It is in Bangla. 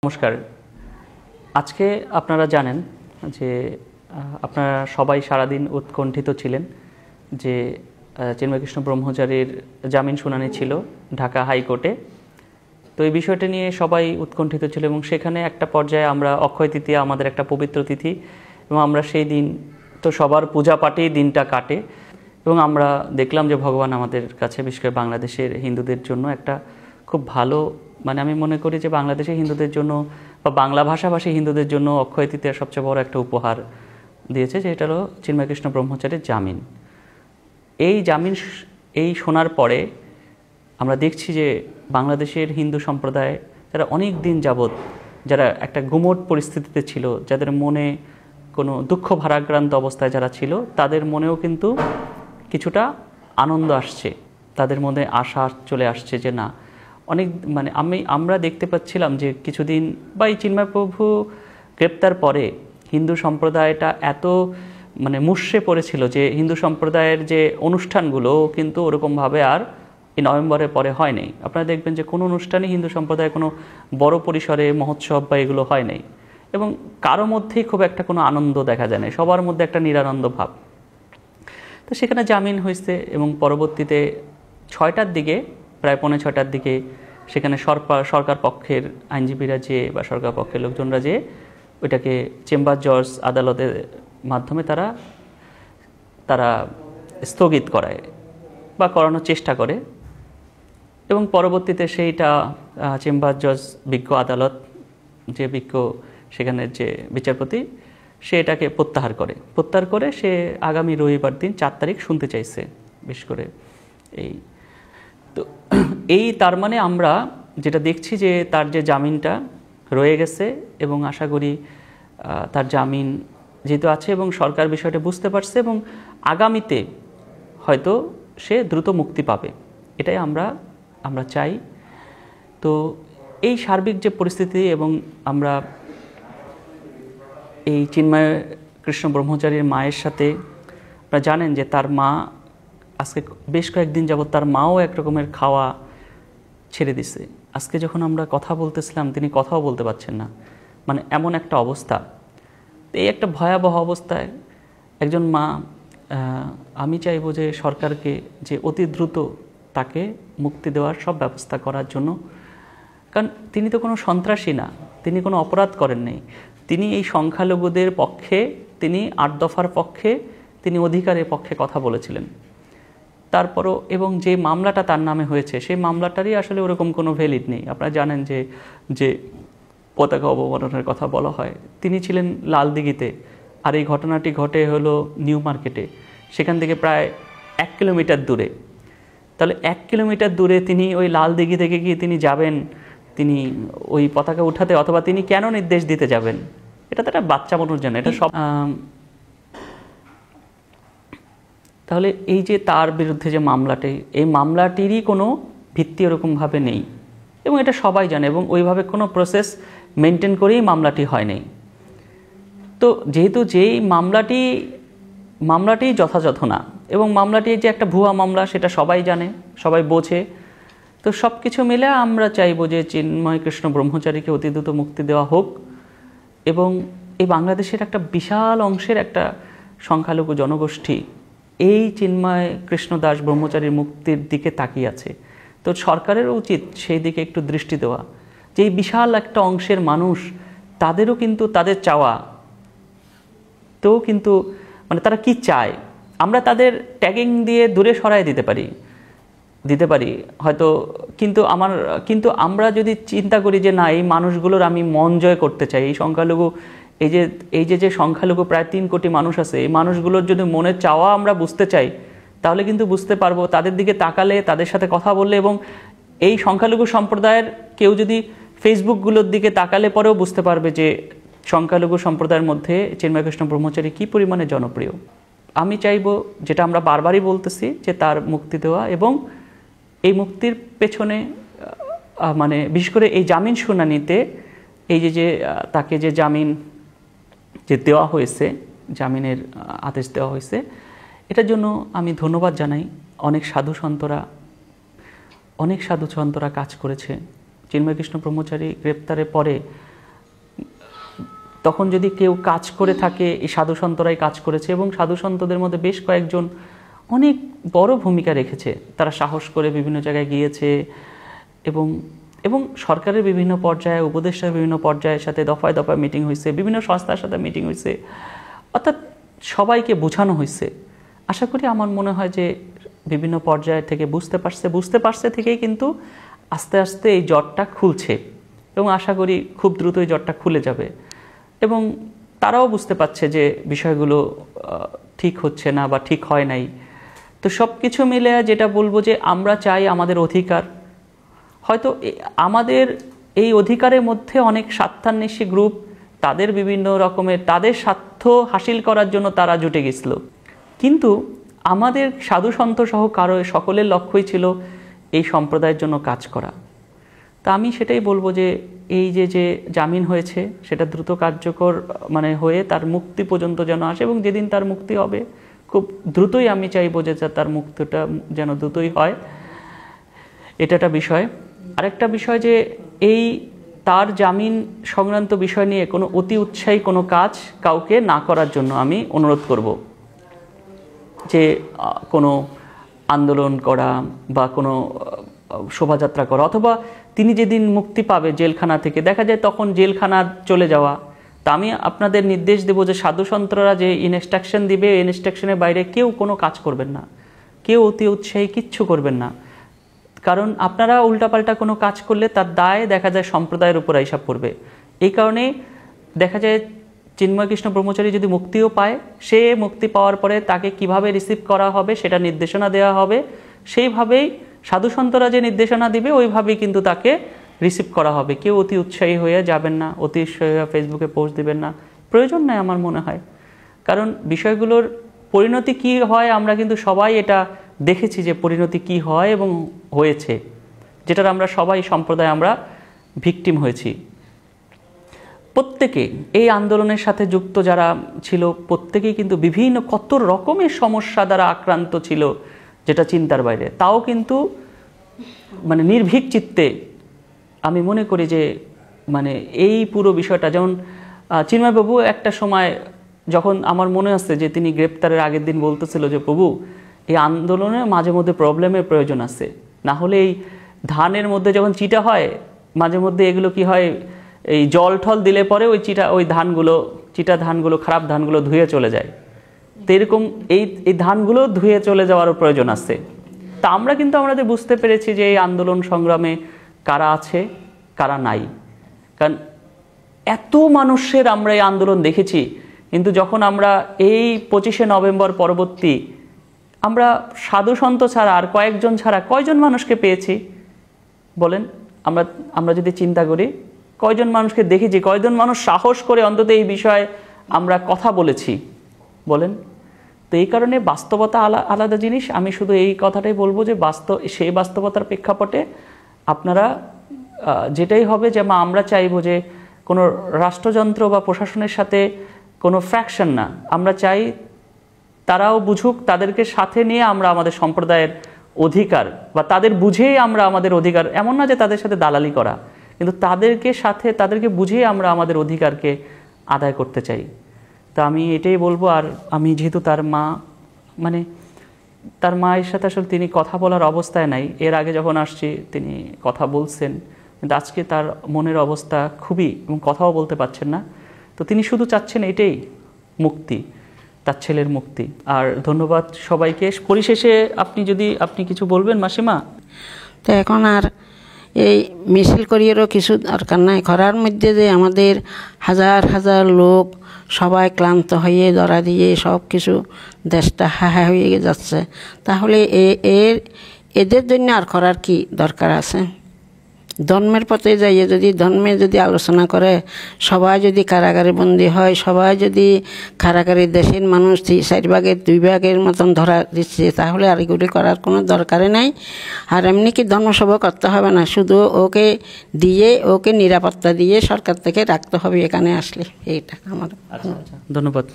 নমস্কার। আজকে আপনারা জানেন যে আপনারা সবাই সারাদিন উৎকণ্ঠিত ছিলেন যে চিন্ময়কৃষ্ণ ব্রহ্মচারীর জামিন শুনানি ছিল ঢাকা হাইকোর্টে। তো এই বিষয়টা নিয়ে সবাই উৎকণ্ঠিত ছিল এবং সেখানে একটা পর্যায়ে আমরা অক্ষয় তৃতীয়া আমাদের একটা পবিত্র তিথি এবং আমরা সেই দিন তো সবার পূজা পাঠেই দিনটা কাটে এবং আমরা দেখলাম যে ভগবান আমাদের কাছে বিশেষ করে বাংলাদেশের হিন্দুদের জন্য একটা খুব ভালো আমি মনে করি যে বাংলাদেশের হিন্দুদের জন্য বা বাংলা ভাষাভাষী হিন্দুদের জন্য অক্ষয় তৃতীয়া সবচেয়ে বড় একটা উপহার দিয়েছে, যেটা হলো চিন্ময়কৃষ্ণ ব্রহ্মচারীর জামিন। এই জামিন শোনার পরে আমরা দেখছি যে বাংলাদেশের হিন্দু সম্প্রদায় যারা অনেক দিন যাবৎ যারা একটা গুমোট পরিস্থিতিতে ছিল, যাদের মনে কোনো দুঃখ ভারাক্রান্ত অবস্থায় যারা ছিল, তাদের মনেও কিন্তু কিছুটা আনন্দ আসছে, তাদের মধ্যে আশা চলে আসছে যে না অনেক আমরা দেখতে পাচ্ছিলাম যে কিছুদিন বা এই চিন্ময় প্রভু গ্রেপ্তার পরে হিন্দু সম্প্রদায়টা এত মুষড়ে পড়েছিল যে হিন্দু সম্প্রদায়ের যে অনুষ্ঠানগুলো কিন্তু ওরকমভাবে আর এই নভেম্বরের পরে হয় নাই। আপনারা দেখবেন যে কোনো অনুষ্ঠানই হিন্দু সম্প্রদায়ের কোনো বড় পরিসরে মহোৎসব বা এগুলো হয় নাই এবং কারো মধ্যেই খুব একটা কোনো আনন্দ দেখা যায় না, সবার মধ্যে একটা নিরানন্দ ভাব। তো সেখানে জামিন হয়েছে এবং পরবর্তীতে 6টার দিকে প্রায় 5:45টার দিকে সেখানে সরকার পক্ষের আইনজীবীরা বা সরকার পক্ষের লোকজনরা ওইটাকে চেম্বার জজ আদালতের মাধ্যমে তারা স্থগিত করায় বা করানোর চেষ্টা করে এবং পরবর্তীতে সেইটা চেম্বার জজ বিজ্ঞ আদালত বিজ্ঞ সেখানের যে বিচারপতি সে এটাকে প্রত্যাহার করে সে আগামী রবিবার দিন 4 তারিখ শুনতে চাইছে। বিশেষ করে তার আমরা যেটা দেখছি যে তার যে জামিনটা রয়ে গেছে এবং আশা করি তার জামিন যেহেতু আছে এবং সরকার বিষয়টা বুঝতে পারছে এবং আগামীতে হয়তো সে দ্রুত মুক্তি পাবে, এটাই আমরা চাই। তো এই সার্বিক যে পরিস্থিতি এবং আমরা এই চিন্ময় কৃষ্ণ ব্রহ্মচারীর মায়ের সাথে আপনারা জানেন যে তার মা আজকে বেশ কয়েকদিন যাবৎ তার মাও একরকমের খাওয়া ছেড়ে দিছে। আজকে যখন আমরা কথা বলতেছিলাম তিনি কথাও বলতে পারছেন না, এমন একটা অবস্থা। এই একটা ভয়াবহ অবস্থায় একজন মা, আমি চাইব যে সরকারকে যে অতি দ্রুত তাকে মুক্তি দেওয়ার সব ব্যবস্থা করার জন্য, কারণ তিনি তো কোনো সন্ত্রাসী না, তিনি কোনো অপরাধ করেন নাই, তিনি এই সংখ্যালঘুদের পক্ষে, তিনি 8 দফার পক্ষে, তিনি অধিকারের পক্ষে কথা বলেছিলেন। তারপরও এবং যে মামলাটা তার নামে হয়েছে সেই মামলাটারই আসলে ওরকম কোনো ভ্যালিড নেই। আপনারা জানেন যে পতাকা অবমাননার কথা বলা হয়, তিনি ছিলেন লালদিঘিতে আর এই ঘটনাটি ঘটে হলো নিউ মার্কেটে, সেখান থেকে প্রায় 1 কিলোমিটার দূরে। তাহলে 1 কিলোমিটার দূরে তিনি ওই লালদিঘি থেকে গিয়ে তিনি যাবেন, তিনি ওই পতাকা উঠাতে, অথবা তিনি কেন নির্দেশ দিতে যাবেন? এটা তো একটা বাচ্চা মানুষ জানে এটা সব। তাহলে এই যে তার বিরুদ্ধে যে মামলাটি, এই মামলাটিরই কোনো ভিত্তি ওরকমভাবে নেই এবং এটা সবাই জানে এবং ওইভাবে কোনো প্রসেস মেনটেন করেই মামলাটি হয় নাই। তো যেহেতু যেই মামলাটি যথাযথ না এবং মামলাটি যে একটা ভুয়া মামলা সেটা সবাই জানে, সবাই বোঝে। তো সব কিছু মিলে আমরা চাইব যে চিন্ময় কৃষ্ণ ব্রহ্মচারীকে অতি দ্রুত মুক্তি দেওয়া হোক এবং এই বাংলাদেশের একটা বিশাল অংশের একটা সংখ্যালঘু জনগোষ্ঠী এই চিন্ময় কৃষ্ণ দাস ব্রহ্মচারীর মুক্তির দিকে তাকিয়ে আছে। তো সরকারেরও উচিত সেই দিকে একটু দৃষ্টি দেওয়া, যে এই বিশাল একটা অংশের মানুষ তাদেরও কিন্তু তাদের চাওয়া তো কিন্তু তারা কি চায় আমরা তাদের ট্যাগিং দিয়ে দূরে সরাই দিতে পারি হয়তো, কিন্তু আমরা যদি চিন্তা করি যে না এই মানুষগুলোর আমি মন জয় করতে চাই, এই সংখ্যালঘু এই যে সংখ্যালঘু প্রায় 3 কোটি মানুষ আছে, এই মানুষগুলোর যদি মনের চাওয়া আমরা বুঝতে চাই তাহলে কিন্তু বুঝতে পারবো, তাদের দিকে তাকালে, তাদের সাথে কথা বললে এবং এই সংখ্যালঘু সম্প্রদায়ের কেউ যদি ফেসবুকগুলোর দিকে তাকালে পরেও বুঝতে পারবে যে সংখ্যালঘু সম্প্রদায়ের মধ্যে চিন্ময়কৃষ্ণ ব্রহ্মচারী কী পরিমাণে জনপ্রিয়। আমি চাইব, যেটা আমরা বারবারই বলতেছি, যে তার মুক্তি দেওয়া এবং এই মুক্তির পেছনে বিশেষ করে এই জামিন শুনানিতে এই যে তাকে যে জামিন দেওয়া হয়েছে, জামিনের আদেশ দেওয়া হয়েছে, এটার জন্য আমি ধন্যবাদ জানাই। অনেক সাধু সন্তরা কাজ করেছে। চিন্ময়কৃষ্ণ ব্রহ্মচারী গ্রেপ্তারের পরে তখন যদি কেউ কাজ করে থাকে, এই সাধু সন্তরাই কাজ করেছে, এবং সাধু সন্তদের মধ্যে বেশ কয়েকজন অনেক বড় ভূমিকা রেখেছে। তারা সাহস করে বিভিন্ন জায়গায় গিয়েছে এবং এবং সরকারের বিভিন্ন পর্যায়ে, উপদেষ্টার বিভিন্ন পর্যায়ের সাথে দফায় দফায় মিটিং হয়েছে, বিভিন্ন সংস্থার সাথে মিটিং হয়েছে, অর্থাৎ সবাইকে বোঝানো হয়েছে। আশা করি, আমার মনে হয় যে বিভিন্ন পর্যায় থেকে বুঝতে পারছে থেকেই কিন্তু আস্তে আস্তে এই জটটা খুলছে, এবং আশা করি খুব দ্রুত এই জটটা খুলে যাবে। এবং তারাও বুঝতে পারছে যে বিষয়গুলো ঠিক হচ্ছে না বা ঠিক হয় নাই। তো সব কিছু মিলে যেটা বলবো যে আমরা চাই আমাদের অধিকার, হয়তো আমাদের এই অধিকারের মধ্যে অনেক স্বার্থান্বেষী গ্রুপ তাদের বিভিন্ন রকমের তাদের স্বার্থ হাসিল করার জন্য তারা জুটে গেছিল, কিন্তু আমাদের সাধু সন্ত সহ সকলের লক্ষ্যই ছিল এই সম্প্রদায়ের জন্য কাজ করা। তা আমি সেটাই বলবো যে এই যে জামিন হয়েছে সেটা দ্রুত কার্যকর হয়ে তার মুক্তি পর্যন্ত যেন আসে, এবং যেদিন তার মুক্তি হবে খুব দ্রুতই আমি চাইবো যে তার মুক্তিটা যেন দ্রুতই হয়। এটা একটা বিষয়। আরেকটা বিষয় যে এই তার জামিন সংক্রান্ত বিষয় নিয়ে কোনো অতি উৎসাহী কোনো কাজ কাউকে না করার জন্য আমি অনুরোধ করব, যে কোনো আন্দোলন করা বা কোনো শোভাযাত্রা করা, অথবা তিনি যেদিন মুক্তি পাবে জেলখানা থেকে, দেখা যায় তখন জেলখানা চলে যাওয়া। তা আমি আপনাদের নির্দেশ দেব যে সাধু সন্তরা যে ইনস্ট্রাকশন দিবে, ইনস্ট্রাকশনের বাইরে কেউ কোনো কাজ করবেন না, কেউ অতি উৎসাহী কিচ্ছু করবেন না। কারণ আপনারা উল্টাপাল্টা কোনো কাজ করলে তার দায় দেখা যায় সম্প্রদায়ের উপর হিসাব পড়বে। এই কারণে দেখা যায় চিন্ময় কৃষ্ণ ব্রহ্মচারী যদি মুক্তিও পায়, সে মুক্তি পাওয়ার পরে তাকে কিভাবে রিসিভ করা হবে সেটা নির্দেশনা দেওয়া হবে। সেইভাবেই সাধু সন্তরা যে নির্দেশনা দিবে ওইভাবেই কিন্তু তাকে রিসিভ করা হবে। কেউ অতি উৎসাহী হয়ে যাবেন না, অতি উৎসাহী হয়ে ফেসবুকে পোস্ট দিবেন না, প্রয়োজন নাই আমার মনে হয়। কারণ বিষয়গুলোর পরিণতি কি হয় আমরা কিন্তু সবাই এটা দেখেছি যে পরিণতি কি হয় এবং হয়েছে, যেটার আমরা সবাই সম্প্রদায় আমরা ভিকটিম হয়েছি। প্রত্যেকে এই আন্দোলনের সাথে যুক্ত যারা ছিল প্রত্যেকেই কিন্তু বিভিন্ন কত রকমের সমস্যা দ্বারা আক্রান্ত ছিল, যেটা চিন্তার বাইরে। তাও কিন্তু নির্ভীক চিত্তে আমি মনে করি যে এই পুরো বিষয়টা, যেমন চিন্ময়বাবু একটা সময় যখন আমার মনে আছে যে তিনি গ্রেপ্তারের আগের দিন বলতেছিল যে প্রভু এই আন্দোলনে মাঝে মধ্যে প্রবলেমের প্রয়োজন আছে, না হলে এই ধানের মধ্যে যখন চিটা হয় মাঝে মধ্যে এগুলো কি হয়, এই জল ঠল দিলে পরে ওই চিটা ধানগুলো খারাপ ধানগুলো ধুয়ে চলে যায়। তো এরকম এই ধানগুলো ধুয়ে চলে যাওয়ারও প্রয়োজন আছে। তা আমরা কিন্তু আমাদের বুঝতে পেরেছি যে এই আন্দোলন সংগ্রামে কারা আছে কারা নাই। কারণ এত মানুষের আমরা এই আন্দোলন দেখেছি, কিন্তু যখন আমরা এই 25শে নভেম্বর পরবর্তী আমরা সাধু সন্ত ছাড়া আর কয়েকজন ছাড়া কয়জন মানুষকে পেয়েছি বলেন? আমরা যদি চিন্তা করি কয়জন মানুষকে দেখেছি, কয়জন মানুষ সাহস করে অন্তত এই বিষয়ে আমরা কথা বলেছি বলেন? তো এই কারণে বাস্তবতা আলাদা জিনিস। আমি শুধু এই কথাটাই বলবো যে সেই বাস্তবতার প্রেক্ষাপটে আপনারা যেটাই হবে, যেমন আমরা চাইবো যে কোনো রাষ্ট্রযন্ত্র বা প্রশাসনের সাথে কোনো ফ্র্যাকশন না, আমরা চাই তারাও বুঝুক, তাদেরকে সাথে নিয়ে আমরা আমাদের সম্প্রদায়ের অধিকার বা তাদের বুঝেই আমরা আমাদের অধিকার, এমন না যে তাদের সাথে দালালি করা, কিন্তু তাদেরকে বুঝেই আমরা আমাদের অধিকারকে আদায় করতে চাই। তা আমি এটাই বলবো। আর আমি যেহেতু তার মায়ের সাথে আসলে তিনি কথা বলার অবস্থায় নাই, এর আগে যখন আসছি তিনি কথা বলছেন, কিন্তু আজকে তার মনের অবস্থা খুবই, এবং কথাও বলতে পারছেন না। তো তিনি শুধু চাচ্ছেন এটাই, মুক্তি, তার ছেলের মুক্তি। আর ধন্যবাদ সবাইকে। পরিশেষে আপনি কিছু বলবেন মাসিমা? তো এখন আর এই মিছিল করিয়েরও কিছু দরকার নাই। খরার মধ্যে যে আমাদের হাজার হাজার লোক সবাই ক্লান্ত হয়ে ধরা দিয়ে সব কিছু দেশটা হাহা হয়ে যাচ্ছে, তাহলে এদের জন্য আর করার কি দরকার আছে? ধর্মের পথে যাইয়ে যদি আলোচনা করে, সবাই যদি কারাগারে বন্দী হয়, সবাই যদি কারাগারে দেশের মানুষ 4 ভাগের 2 ভাগের মতন ধরা দিচ্ছে, তাহলে আর এগুলি করার কোনো দরকারই নাই। আর এমনি কি ধর্মসভা করতে হবে না, শুধু ওকে নিরাপত্তা দিয়ে সরকার থেকে রাখতে হবে এখানে আসলে। এইটা আমার ধন্যবাদ।